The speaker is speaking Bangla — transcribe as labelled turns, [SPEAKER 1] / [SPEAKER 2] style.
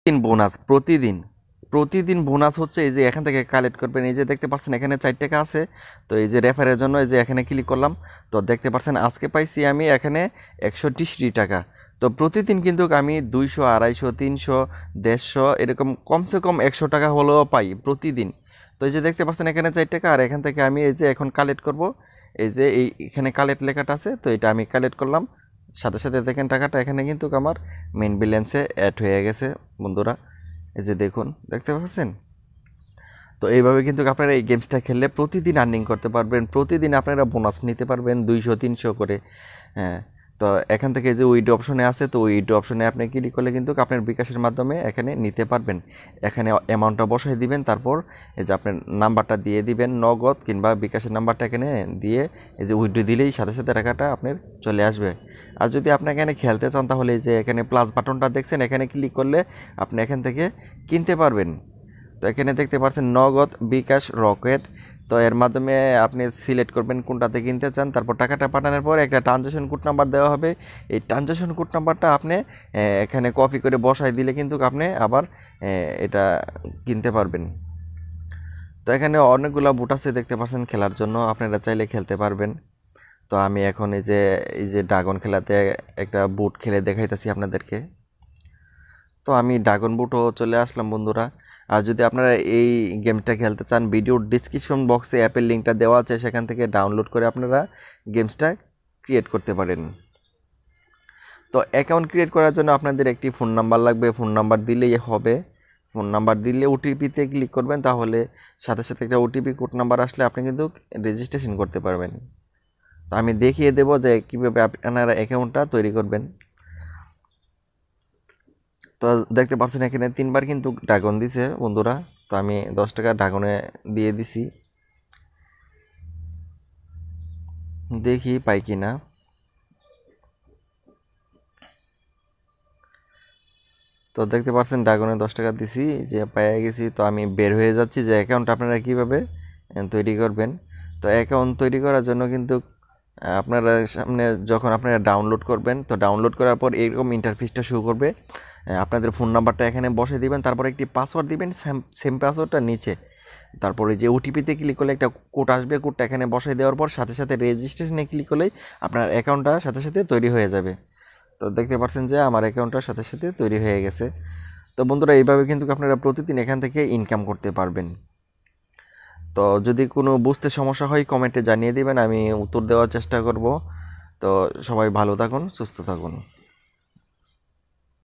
[SPEAKER 1] বোনাস প্রতিদিন প্রতিদিন বোনাস হচ্ছে এই যে এখান থেকে কালেক্ট করবেন। এই যে দেখতে পাচ্ছেন এখানে 4 টাকা আছে। তো এই যে রেফারের জন্য এই যে এখানে ক্লিক করলাম। তো দেখতে পাচ্ছেন আজকে পাইছি আমি এখানে 163 টাকা। তো প্রতিদিন কিন্তু আমি 200, 250, 300, 150 এরকম কমসে কম 100 টাকা হলেও পাই প্রতিদিন। তো এই যে দেখতে পাচ্ছেন এখানে 4 টাকা, আর এখান থেকে আমি এই যে এখন কালেক্ট করব। এই যে এখানে কালেক্ট লেখাটা আছে, তো এটা আমি কালেক্ট করলাম। সাথে সাথে দেখেন টাকাটা এখানে কিন্তু আমার মেইন ব্যালেন্সে অ্যাড হয়ে গেছে বন্ধুরা। এই যে দেখুন, দেখতে পাচ্ছেন। তো এইভাবে কিন্তু আপনারা এই গেমসটা খেললে প্রতিদিন আর্নিং করতে পারবেন, প্রতিদিন আপনারা বোনাস নিতে পারবেন 200, 300 করে। হ্যাঁ, তো এখান থেকে যে উইথড্র অপশনে আছে, তো উইথড্র অপশনে আপনি ক্লিক করলে কিন্তু আপনার বিকাশের মাধ্যমে এখানে নিতে পারবেন। এখানে অ্যামাউন্টটা বসাই দিবেন, তারপর এই যে আপনার নাম্বারটা দিয়ে দিবেন, নগদ কিংবা বিকাশের নাম্বারটা এখানে দিয়ে এই যে উইথড্র দিলেই সাথে সাথে টাকাটা আপনার চলে আসবে। আর যদি আপনি এখানে খেলতে চান তাহলে এই যে এখানে প্লাস বাটনটা দেখছেন, এখানে ক্লিক করলে আপনি এখান থেকে কিনতে পারবেন। তো এখানে দেখতে পাচ্ছেন নগদ, বিকাশ, রকেট। তো এর মাধ্যমে আপনি সিলেক্ট করবেন কোনটাতে কিনতে চান, তারপর টাকাটা পাঠানোর পর একটা ট্রানজ্যাকশন কোড নাম্বার দেওয়া হবে। এই ট্রানজ্যাকশন কোড নাম্বারটা আপনি এখানে কপি করে বসাই দিলে কিন্তু আপনি আবার এটা কিনতে পারবেন। তো এখানে অনেকগুলো বুট আছে দেখতে পাচ্ছেন খেলার জন্য, আপনারা চাইলে খেলতে পারবেন। তো আমি এখন এই যে ড্রাগন খেলাতে একটা বুট খেলে দেখাইতেছি আপনাদেরকে। তো আমি ড্রাগন বুটও চলে আসলাম বন্ধুরা। আর যদি আপনারা এই গেমটা খেলতে চান, ভিডিওর ডিসক্রিপশন বক্সে অ্যাপের লিঙ্কটা দেওয়া আছে, সেখান থেকে ডাউনলোড করে আপনারা গেমসটা ক্রিয়েট করতে পারেন। তো অ্যাকাউন্ট ক্রিয়েট করার জন্য আপনাদের একটি ফোন নাম্বার লাগবে, ফোন নাম্বার দিলেই হবে। ফোন নাম্বার দিলে ওটিপিতে ক্লিক করবেন, তাহলে সাথে সাথে একটা ওটিপি কোড নাম্বার আসলে আপনি কিন্তু রেজিস্ট্রেশন করতে পারবেন। তো আমি দেখিয়ে দেবো যে কীভাবে আপনারা অ্যাকাউন্টটা তৈরি করবেন। তো দেখতে পাচ্ছেন এখানে 3বার কিন্তু ড্রাগন দিছে বন্ধুরা। তো আমি 10 টাকা ড্রাগনে দিয়ে দিছি, দেখি পাই কি না। তো দেখতে পাচ্ছেন ড্রাগনে 10 টাকা দিছি, যে পেয়ে গেছি। তো আমি বের হয়ে যাচ্ছি যে অ্যাকাউন্ট আপনারা কীভাবে তৈরি করবেন। তো অ্যাকাউন্ট তৈরি করার জন্য কিন্তু আপনারা সামনে যখন আপনারা ডাউনলোড করবেন, তো ডাউনলোড করার পর এরকম ইন্টারফেসটা শো করবে। আপনাদের ফোন নাম্বারটা এখানে বসে দিবেন, তারপর একটি পাসওয়ার্ড দিবেন, সেম পাসওয়ার্ডটা নিচে। তারপরে যে ওটিপিতে ক্লিক করলে একটা কোড আসবে, কোডটা এখানে বসাই দেওয়ার পর সাথে সাথে রেজিস্ট্রেশনে ক্লিক করলেই আপনার অ্যাকাউন্টটা সাথে সাথে তৈরি হয়ে যাবে। তো দেখতে পাচ্ছেন যে আমার অ্যাকাউন্টটার সাথে সাথে তৈরি হয়ে গেছে। তো বন্ধুরা এইভাবে কিন্তু আপনারা প্রতিদিন এখান থেকে ইনকাম করতে পারবেন। তো যদি কোনো বুঝতে সমস্যা হয় কমেন্টে জানিয়ে দিবেন, আমি উত্তর দেওয়ার চেষ্টা করব। তো সবাই ভালো থাকুন, সুস্থ থাকুন।